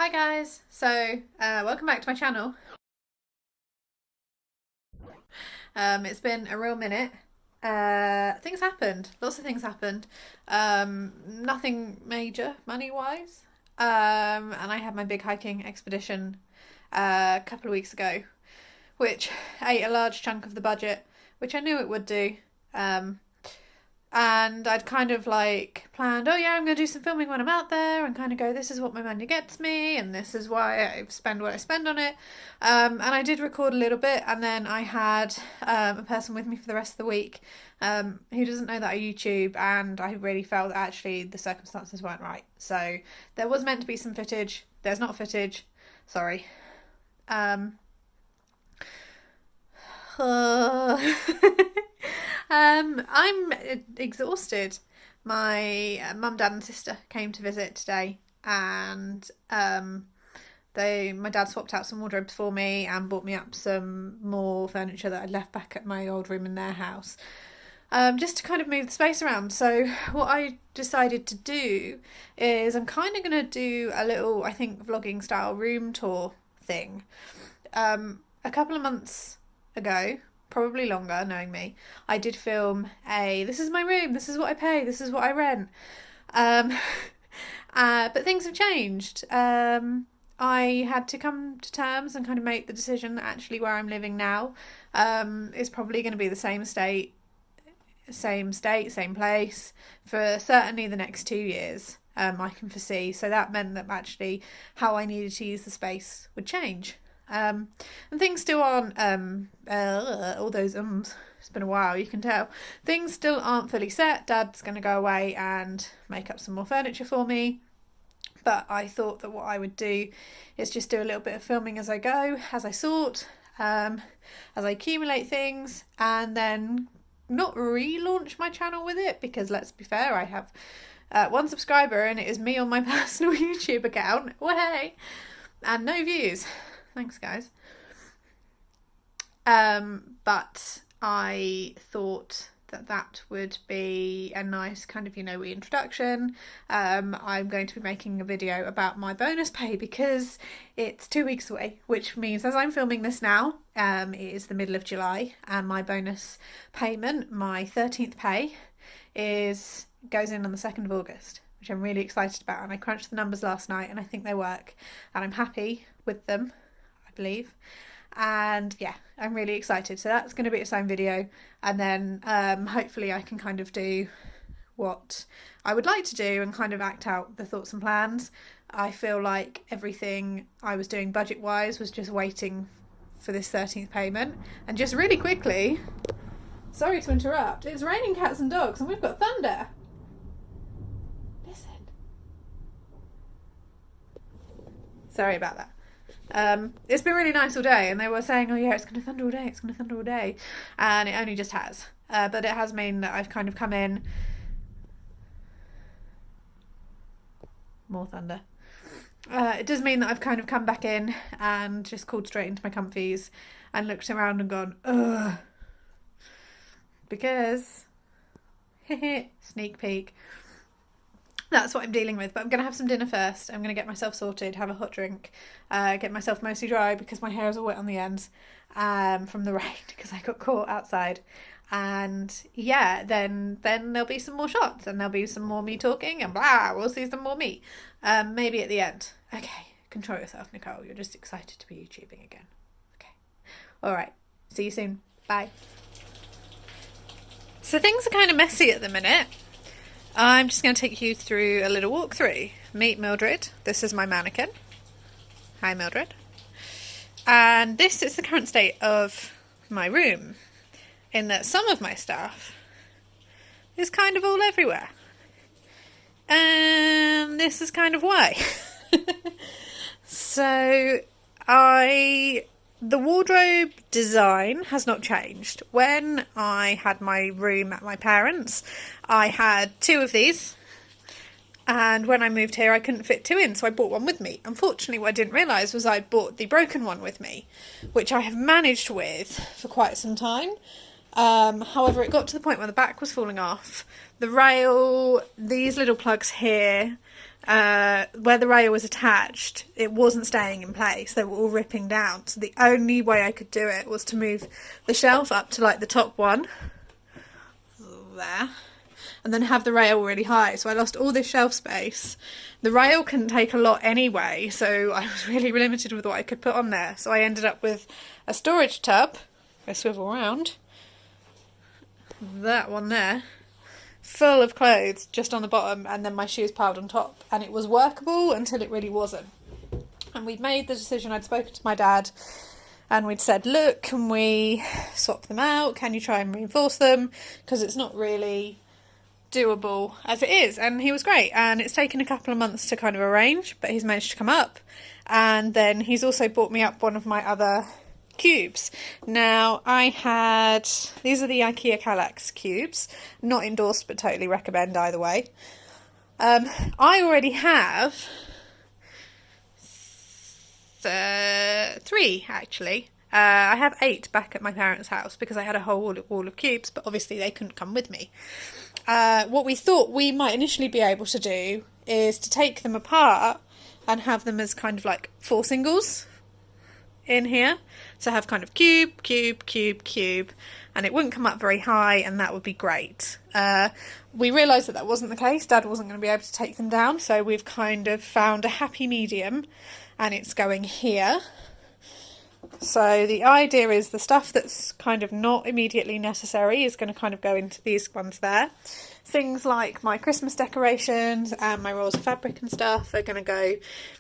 Hi guys, welcome back to my channel. It's been a real minute. Things happened, lots of things happened. Nothing major money wise. And I had my big hiking expedition a couple of weeks ago, which ate a large chunk of the budget, which I knew it would do. And I'd kind of like planned, oh yeah, I'm going to do some filming when I'm out there and kind of go, this is what my money gets me and this is why I spend what I spend on it. And I did record a little bit, and then I had a person with me for the rest of the week who doesn't know that I YouTube, and I really felt that actually the circumstances weren't right. So there was meant to be some footage. There's not footage. Sorry. I'm exhausted. My mum, dad and sister came to visit today, and my dad swapped out some wardrobes for me and bought me up some more furniture that I'd left back at my old room in their house, just to kind of move the space around. So what I decided to do is I'm kind of going to do a little, I think, vlogging style room tour thing. A couple of months ago, probably longer, knowing me, I did film this is my room, this is what I pay, this is what I rent. But things have changed. I had to come to terms and kind of make the decision that actually where I'm living now is probably going to be the same state, same place for certainly the next 2 years. I can foresee. So that meant that actually how I needed to use the space would change. And things still aren't, all those it's been a while, you can tell. Things still aren't fully set. Dad's going to go away and make up some more furniture for me. But I thought that what I would do is just do a little bit of filming as I go, as I sort, as I accumulate things, and then not relaunch my channel with it, because let's be fair, I have one subscriber and it is me on my personal YouTube account. Way! And no views. Thanks, guys. But I thought that would be a nice kind of, reintroduction. I'm going to be making a video about my bonus pay because it's 2 weeks away, which means as I'm filming this now, it is the middle of July, and my bonus payment, my 13th pay, goes in on the 2nd of August, which I'm really excited about. And I crunched the numbers last night and I think they work, and I'm happy with them, believe. And yeah, I'm really excited. So that's going to be its own video, and then hopefully I can kind of do what I would like to do and kind of act out the thoughts and plans. I feel like everything I was doing budget wise was just waiting for this 13th payment. And just really quickly, sorry to interrupt, it's raining cats and dogs and we've got thunder. Listen. Sorry about that. It's been really nice all day, and they were saying, oh yeah, it's going to thunder all day, it's going to thunder all day, and it only just has. But it has meant that I've kind of come in. More thunder. It does mean that I've kind of come back in and just crawled straight into my comfies and looked around and gone, ugh. Because, sneak peek. That's what I'm dealing with, but I'm going to have some dinner first. I'm going to get myself sorted, have a hot drink, get myself mostly dry because my hair is all wet on the ends from the rain because I got caught outside. And yeah, then there'll be some more shots and there'll be some more me talking and blah, we'll see some more me. Maybe at the end. Okay, control yourself, Nicole. You're just excited to be YouTubing again. Okay. All right. See you soon. Bye. So things are kind of messy at the minute. I'm just going to take you through a little walkthrough. Meet Mildred. This is my mannequin. Hi, Mildred. And this is the current state of my room, in that some of my stuff is kind of all everywhere. And this is kind of why. So, the wardrobe design has not changed. When I had my room at my parents', I had 2 of these, and when I moved here I couldn't fit 2 in, so I bought one with me. Unfortunately, what I didn't realise was I'd bought the broken one with me, which I have managed with for quite some time. However, it got to the point where the back was falling off. The rail, these little plugs here, where the rail was attached, it wasn't staying in place. They were all ripping down. So the only way I could do it was to move the shelf up to like the top one there, and then have the rail really high. So I lost all this shelf space. The rail couldn't take a lot anyway, so I was really limited with what I could put on there. So I ended up with a storage tub, I swivel around, that one there, full of clothes just on the bottom, and then my shoes piled on top. And it was workable until it really wasn't. And we'd made the decision, I'd spoken to my dad, and we'd said, look, can we swap them out? Can you try and reinforce them? Because it's not really doable as it is. And he was great. And it's taken a couple of months to kind of arrange, but he's managed to come up. And then he's also bought me up one of my other cubes. Now, I had, these are the IKEA Kallax cubes. Not endorsed, but totally recommend either way. I already have 3 actually. I have 8 back at my parents' house because I had a whole wall of cubes, but obviously they couldn't come with me. What we thought we might initially be able to do is to take them apart and have them as kind of like 4 singles in here. So have kind of cube, cube, cube, cube, and it wouldn't come up very high, and that would be great. We realised that that wasn't the case. Dad wasn't going to be able to take them down, so we've kind of found a happy medium, and it's going here. So the idea is the stuff that's kind of not immediately necessary is going to kind of go into these ones there. Things like my Christmas decorations and my rolls of fabric and stuff are going to go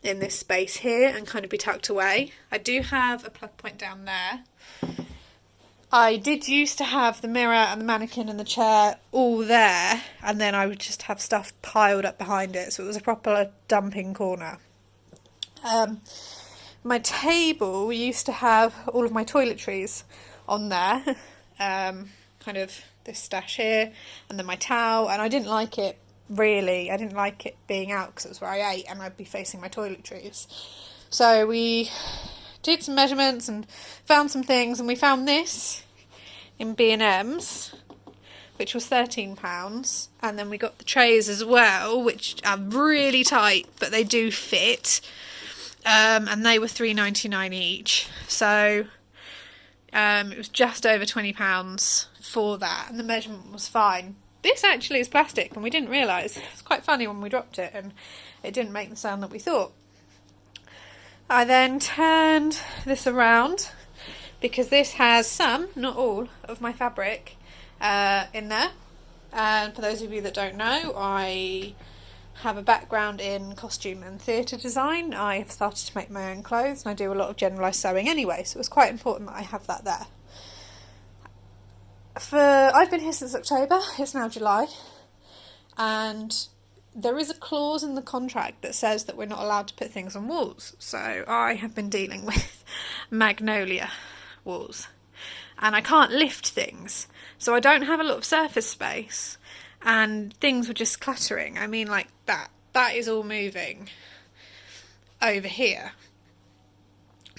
in this space here and kind of be tucked away. I do have a plug point down there. I did used to have the mirror and the mannequin and the chair all there, and then I would just have stuff piled up behind it, so it was a proper dumping corner. My table used to have all of my toiletries on there, kind of this stash here, and then my towel, and I didn't like it really. I didn't like it being out because it was where I ate and I'd be facing my toiletries. So we did some measurements and found some things, and we found this in B&M's, which was £13, and then we got the trays as well, which are really tight, but they do fit. And they were £3.99 each, so it was just over £20 for that, and the measurement was fine. This actually is plastic, and we didn't realise. It was quite funny when we dropped it, and it didn't make the sound that we thought. I then turned this around, because this has some, not all, of my fabric in there. And for those of you that don't know, I have a background in costume and theatre design. I have started to make my own clothes, and I do a lot of generalised sewing anyway, so it was quite important that I have that there. I've been here since October, it's now July, and there is a clause in the contract that says that we're not allowed to put things on walls, so I have been dealing with magnolia walls, and I can't lift things, so I don't have a lot of surface space. And things were just cluttering. I mean, like that is all moving over here.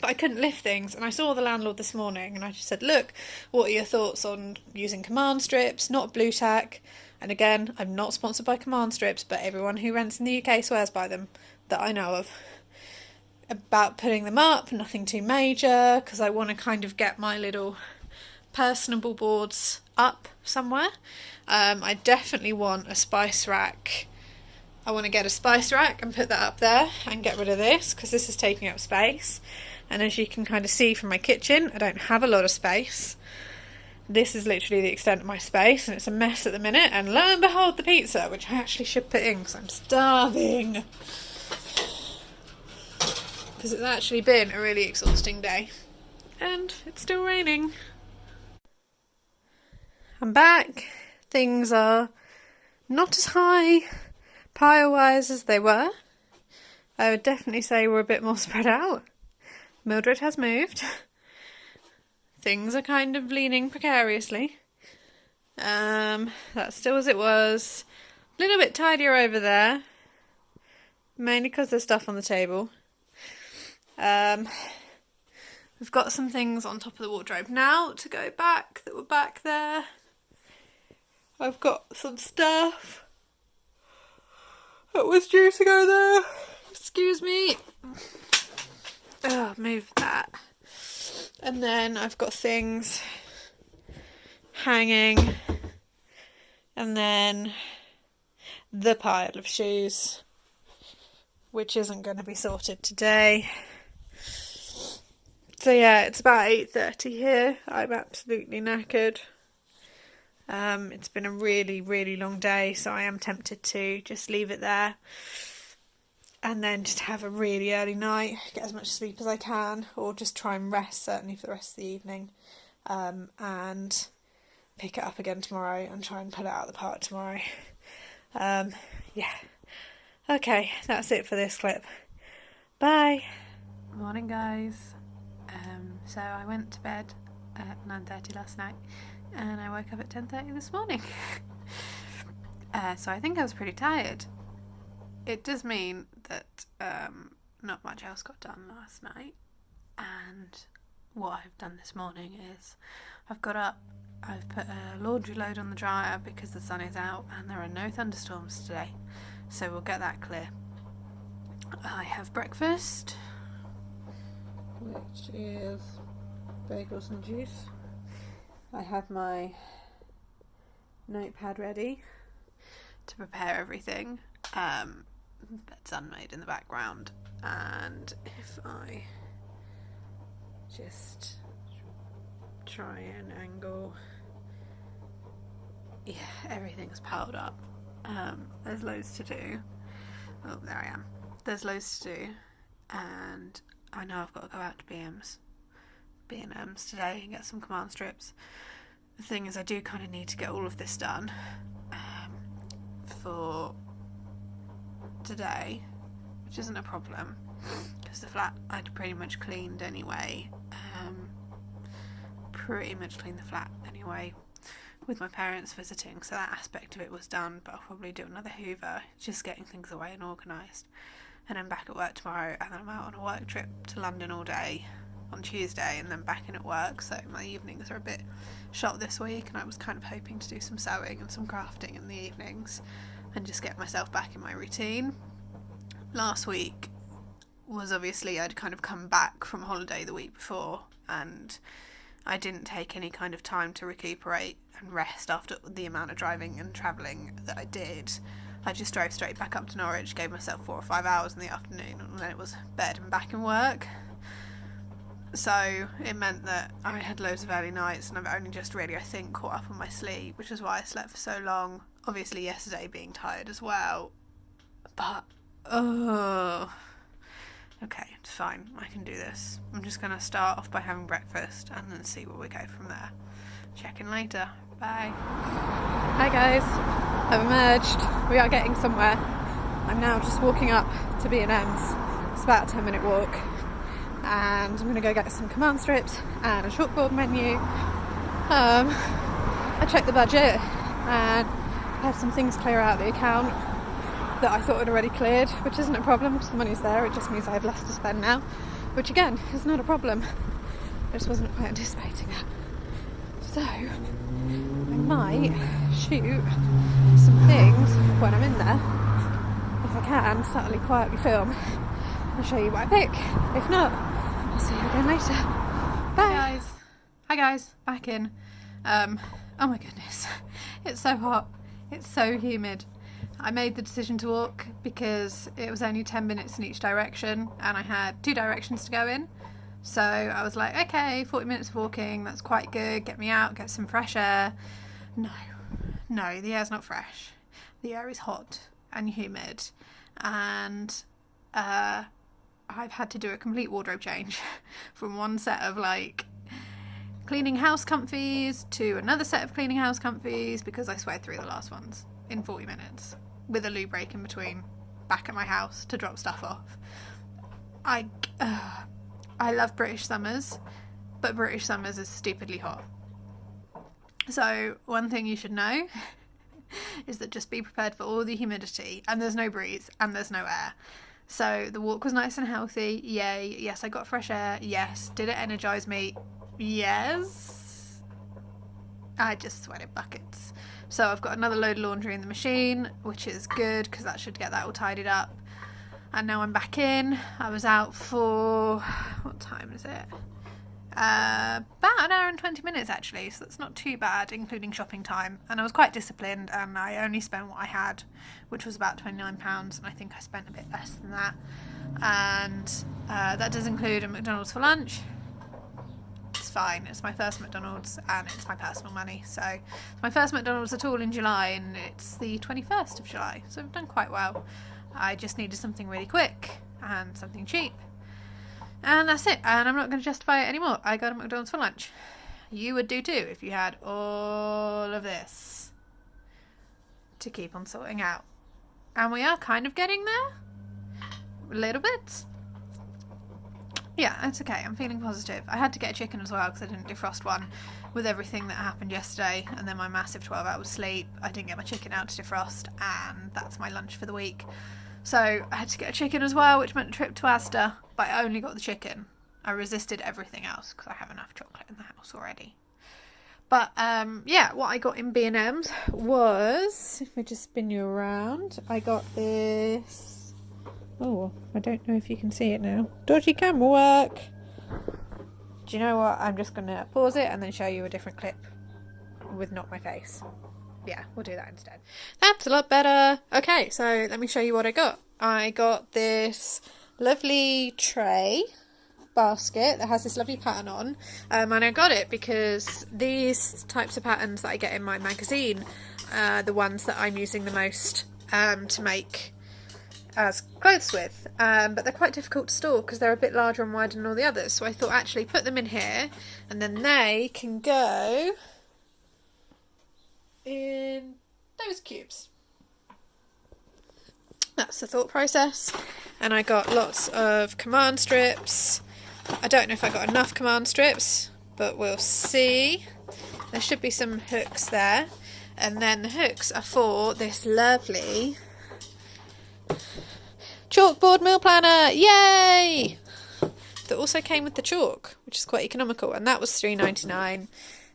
But I couldn't lift things, and I saw the landlord this morning, and I just said, look, what are your thoughts on using command strips, not blue tack? And again, I'm not sponsored by command strips, but everyone who rents in the UK swears by them that I know of. About putting them up, nothing too major, because I want to kind of get my little personable boards up somewhere. I definitely want a spice rack. I want to get a spice rack and put that up there and get rid of this, because this is taking up space. And as you can kind of see from my kitchen, I don't have a lot of space. This is literally the extent of my space, and it's a mess at the minute. And lo and behold, the pizza, which I actually should put in because I'm starving. Because it's actually been a really exhausting day. And it's still raining. I'm back. Things are not as high pile-wise as they were. I would definitely say we're a bit more spread out. Mildred has moved. Things are kind of leaning precariously. That's still as it was. A little bit tidier over there. Mainly because there's stuff on the table. We've got some things on top of the wardrobe now to go back that were back there. I've got some stuff It was due to go there. Excuse me. Oh, move that. And then I've got things hanging. And then the pile of shoes, which isn't going to be sorted today. So yeah, it's about 8:30 here. I'm absolutely knackered. It's been a really, really long day, so I am tempted to just leave it there and then just have a really early night, get as much sleep as I can, or just try and rest, certainly for the rest of the evening, and pick it up again tomorrow and try and pull it out of the park tomorrow. Yeah. Okay, that's it for this clip. Bye. Morning, guys. So I went to bed at 9:30 last night and I woke up at 10:30 this morning. So I think I was pretty tired. It does mean that not much else got done last night, and what I've done this morning is I've got up, I've put a laundry load on the dryer because the sun is out and there are no thunderstorms today, so we'll get that clear. I have breakfast, which is bagels and juice. I have my notepad ready to prepare everything. Bed's unmade in the background, and if I just try and angle, yeah, everything's piled up. There's loads to do. Oh, there I am. There's loads to do, and I know I've got to go out to B&M's today and get some command strips. The thing is, I do kind of need to get all of this done for today, which isn't a problem because the flat I'd pretty much cleaned anyway. Pretty much cleaned the flat anyway with my parents visiting, so that aspect of it was done, but I'll probably do another hoover, just getting things away and organised. And I'm back at work tomorrow, and then I'm out on a work trip to London all day on Tuesday, and then back in at work, so my evenings are a bit shot this week, and I was kind of hoping to do some sewing and some crafting in the evenings and just get myself back in my routine. Last week was obviously, I'd kind of come back from holiday the week before, and I didn't take any kind of time to recuperate and rest after the amount of driving and travelling that I did. I just drove straight back up to Norwich, gave myself 4 or 5 hours in the afternoon, and then it was bed and back in work. So it meant that I had loads of early nights, and I've only just really, I think, caught up on my sleep, which is why I slept for so long. Obviously yesterday being tired as well, but okay, it's fine, I can do this. I'm just going to start off by having breakfast and then see where we go from there. Check in later. Bye. Hi guys, I've emerged. We are getting somewhere. I'm now just walking up to B&M's. It's about a 10-minute walk, and I'm going to go get some command strips and a chalkboard menu. I checked the budget and had some things clear out the account that I thought had already cleared, which isn't a problem because the money's there. It just means I have less to spend now, which again is not a problem. I just wasn't quite anticipating that. So I might shoot some things when I'm in there, if I can, subtly, quietly film and show you what I pick. If not, I'll see you again later. Bye. Hi guys, back in. Oh my goodness, it's so hot, it's so humid. I made the decision to walk because it was only 10 minutes in each direction and I had 2 directions to go in. So I was like, okay, 40 minutes of walking, that's quite good, get me out, get some fresh air. No, the air's not fresh. The air is hot and humid, and I've had to do a complete wardrobe change from one set of like cleaning house comfies to another set of cleaning house comfies because I sweated through the last ones in 40 minutes with a loo break in between, back at my house to drop stuff off. I love British summers, but British summers is stupidly hot. So one thing you should know is that just be prepared for all the humidity, and there's no breeze and there's no air. So the walk was nice and healthy, yay. Yes, I got fresh air, yes. Did it energise me? Yes. I just sweated buckets. So I've got another load of laundry in the machine, which is good because that should get that all tidied up. And now I'm back in. I was out for, what time is it? About an hour and 20 minutes actually, so that's not too bad, including shopping time. And I was quite disciplined, and I only spent what I had, which was about £29, and I think I spent a bit less than that. And that does include a McDonald's for lunch. It's fine, it's my first McDonald's and it's my personal money, so it's my first McDonald's at all in July, and it's the 21st of July, so I've done quite well. I just needed something really quick and something cheap. And that's it. And I'm not going to justify it anymore. I got a McDonald's for lunch. You would do too if you had all of this to keep on sorting out. And we are kind of getting there. A little bit. Yeah, it's okay. I'm feeling positive. I had to get a chicken as well because I didn't defrost one with everything that happened yesterday. And then my massive 12 hours sleep. I didn't get my chicken out to defrost. And that's my lunch for the week. So I had to get a chicken as well, which meant a trip to Asda, but I only got the chicken. I resisted everything else because I have enough chocolate in the house already. But yeah, what I got in B&M's was, if I just spin you around, I got this. Oh, I don't know if you can see it now. Dodgy camera work. Do you know what? I'm just going to pause it and then show you a different clip with not my face. Yeah, we'll do that instead. That's a lot better. Okay, so let me show you what I got. I got this lovely tray basket that has this lovely pattern on, and I got it because these types of patterns that I get in my magazine are the ones that I'm using the most to make as clothes with, but they're quite difficult to store because they're a bit larger and wider than all the others, so I thought actually put them in here and then they can go in those cubes. That's the thought process. And I got lots of command strips. I don't know if I got enough command strips, but we'll see. There should be some hooks there, and then the hooks are for this lovely chalkboard meal planner. Yay! That also came with the chalk, which is quite economical, and that was £3.99.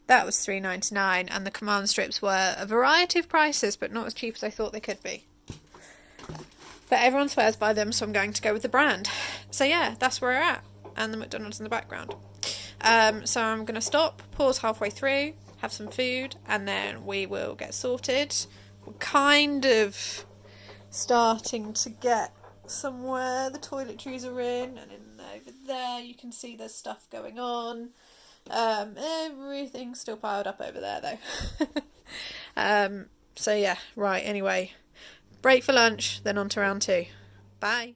That was £3.99, and the command strips were a variety of prices, but not as cheap as I thought they could be. But everyone swears by them, so I'm going to go with the brand. So yeah, that's where we're at, and the McDonald's in the background. So I'm going to stop, pause halfway through, have some food, and then we will get sorted. We're kind of starting to get somewhere. The toiletries are in, and over there you can see there's stuff going on. Everything's still piled up over there though. So yeah, right, anyway. Break for lunch, then on to round 2. Bye.